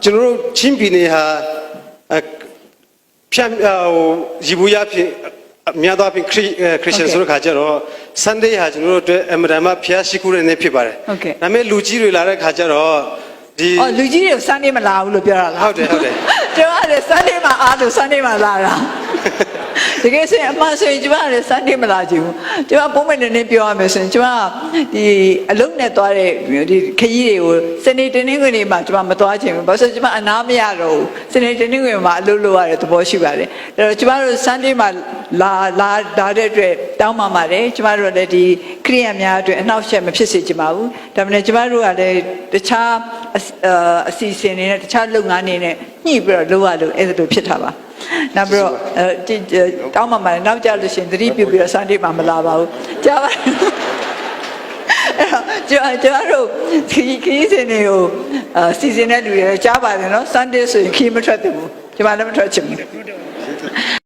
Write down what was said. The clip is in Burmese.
ကျွန်တော်တို့ချင်းပြည်နယ်ဟာဖြန့်ရီဘူရဖြစ်များသောအားဖြင့်ခရစ်ယာန်ဆိုတဲ့ခါကျတော့ Sunday ဟာကျွန်တော်တို့အတွက်အမရမဖျားရှိခိုးတဲ့နေ့ဖြစ်ပါတယ်ဒါပေမဲ့လူကြီးတွေလာတဲ့ခါကျတော့ဒီလူကြီးတွေ Sunday မလာဘူးလို့ပြောတာလားဟုတ်တယ်ကျွန်တော်က Sunday မှာအားလို့ Sunday မှာလာတာတကယ်ဆိုရင်အမှန်ဆိုရင်ကျွန်မလည်း Sunday မလာချင်ဘူးကျွန်မပုံမှန်နေပြောရမယ်ဆိုရင်ကျွန်မဒီအလုံးနဲ့သွားတဲ့ဒီခရီးတွေကိုစနေတနင်္ဂနွေနေ့မှာကျွန်မမသွားချင်ဘူးဘာလို့ဆိုကျွန်မအနားမရတော့ဘူးစနေတနင်္ဂနွေမှာအလုပ်လုပ်ရတဲ့သဘောရှိပါတယ်အဲ့တော့ကျွန်မတို့ Sunday မှာလာတဲ့အတွက်တောင်းပန်ပါတယ်ကျွန်မတို့လည်းဒီခရိယန်များအတွက်အနှောက်အယှက်မဖြစ်စေချင်ပါဘူးဒါပေမဲ့ကျွန်မတို့ကလည်းတခြားအစီအစဉ်တွေနဲ့တခြားလုပ်ငန်းတွေနဲ့ညှိပြီးတော့လုပ်ရလို့အဲ့ဒါလိုဖြစ်တာပါနောက်ပြီးတော့တောင်းပန်ပါတယ်နောက်ကြလို့ရှိရင်သတိပြုပြီးတော့ Sunday မှာမလာပါဘူးကြားပါကျွန်တော်တို့ခီးစင်တွေကိုစီစဉ်တဲ့လူတွေကြားပါတယ်နော် Sunday ဆိုရင်ခီးမထွက်တယ်ဘူးကျွန်မလည်းမထွက်ချင်ဘူး